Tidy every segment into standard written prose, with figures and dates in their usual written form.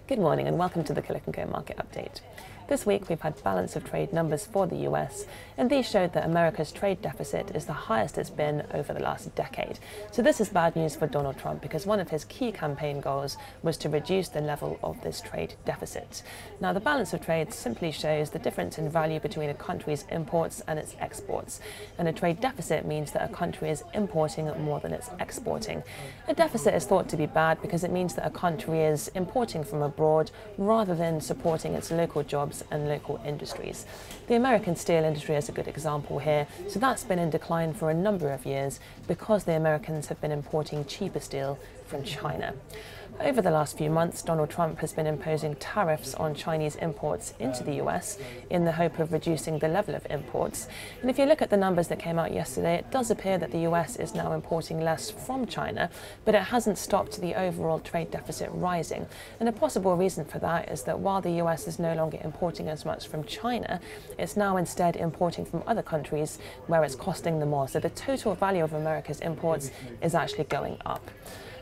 Good morning and welcome to the Killik market update. This week we've had balance of trade numbers for the US, and these showed that America's trade deficit is the highest it's been over the last decade. So this is bad news for Donald Trump because one of his key campaign goals was to reduce the level of this trade deficit. Now the balance of trade simply shows the difference in value between a country's imports and its exports, and a trade deficit means that a country is importing more than it's exporting. A deficit is thought to be bad because it means that a country is importing from abroad rather than supporting its local jobs and local industries. The American steel industry is a good example here, so that's been in decline for a number of years because the Americans have been importing cheaper steel from China. Over the last few months, Donald Trump has been imposing tariffs on Chinese imports into the US in the hope of reducing the level of imports. And if you look at the numbers that came out yesterday, it does appear that the US is now importing less from China, but it hasn't stopped the overall trade deficit rising. And a possible reason for that is that while the US is no longer importing as much from China, it's now instead importing from other countries where it's costing them more. So the total value of America's imports is actually going up.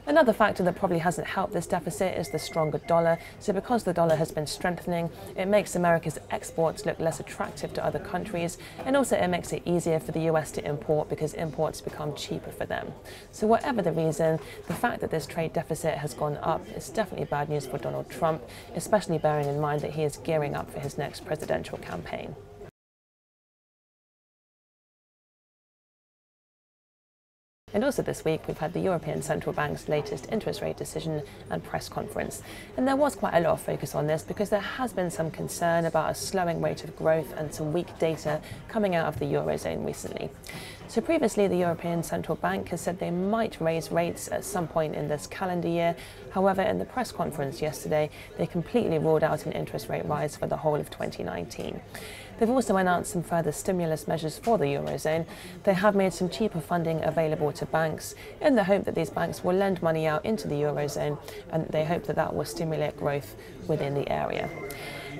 Another factor that probably hasn't helped this deficit is the stronger dollar. So because the dollar has been strengthening, it makes America's exports look less attractive to other countries, and also it makes it easier for the US to import because imports become cheaper for them. So whatever the reason, the fact that this trade deficit has gone up is definitely bad news for Donald Trump, especially bearing in mind that he is gearing up for his next presidential campaign. And also this week we've had the European Central Bank's latest interest rate decision and press conference. And there was quite a lot of focus on this because there has been some concern about a slowing rate of growth and some weak data coming out of the Eurozone recently. So previously the European Central Bank has said they might raise rates at some point in this calendar year. However, in the press conference yesterday, they completely ruled out an interest rate rise for the whole of 2019. They've also announced some further stimulus measures for the Eurozone. They have made some cheaper funding available to banks in the hope that these banks will lend money out into the Eurozone, and they hope that that will stimulate growth within the area.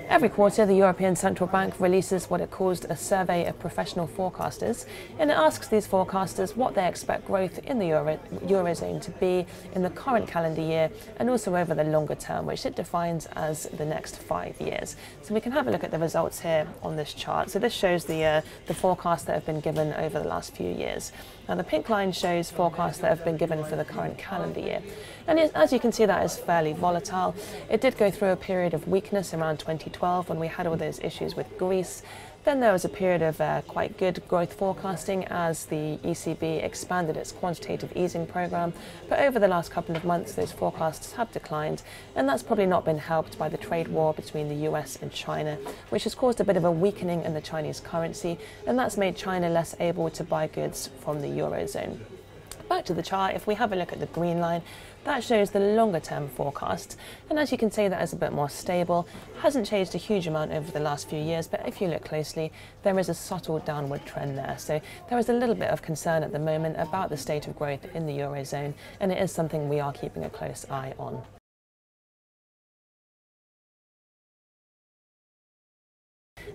Every quarter, the European Central Bank releases what it calls a survey of professional forecasters, and it asks these forecasters what they expect growth in the Eurozone to be in the current calendar year and also over the longer term, which it defines as the next 5 years. So we can have a look at the results here on this chart. So this shows the forecasts that have been given over the last few years. Now the pink line shows forecasts that have been given for the current calendar year. And as you can see, that is fairly volatile. It did go through a period of weakness around 2012 when we had all those issues with Greece. Then there was a period of quite good growth forecasting as the ECB expanded its quantitative easing program. But over the last couple of months, those forecasts have declined, and that's probably not been helped by the trade war between the US and China, which has caused a bit of a weakening in the Chinese currency, and that's made China less able to buy goods from the Eurozone. Back to the chart, if we have a look at the green line, that shows the longer term forecast, and as you can see, that is a bit more stable. Hasn't changed a huge amount over the last few years, but if you look closely, there is a subtle downward trend there. So there is a little bit of concern at the moment about the state of growth in the Eurozone, and it is something we are keeping a close eye on.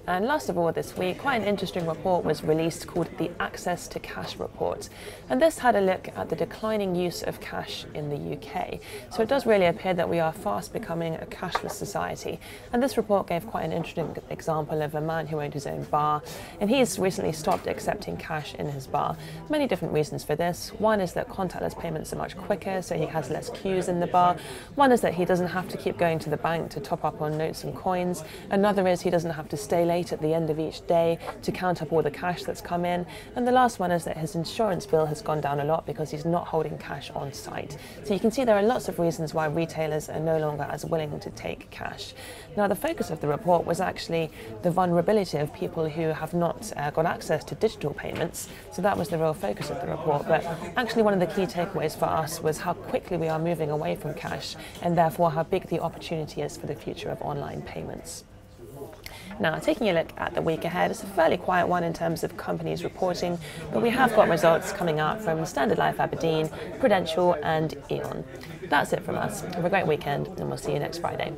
And last of all this week, quite an interesting report was released called the Access to Cash Report. And this had a look at the declining use of cash in the UK. So it does really appear that we are fast becoming a cashless society. And this report gave quite an interesting example of a man who owned his own bar. And he's recently stopped accepting cash in his bar. Many different reasons for this. One is that contactless payments are much quicker, so he has less queues in the bar. One is that he doesn't have to keep going to the bank to top up on notes and coins. Another is he doesn't have to stay late at the end of each day to count up all the cash that's come in. And the last one is that his insurance bill has gone down a lot because he's not holding cash on site. So you can see there are lots of reasons why retailers are no longer as willing to take cash. Now the focus of the report was actually the vulnerability of people who have not got access to digital payments. So that was the real focus of the report. But actually one of the key takeaways for us was how quickly we are moving away from cash, and therefore how big the opportunity is for the future of online payments. Now, taking a look at the week ahead, it's a fairly quiet one in terms of companies reporting, but we have got results coming out from Standard Life Aberdeen, Prudential and E.ON. That's it from us. Have a great weekend, and we'll see you next Friday.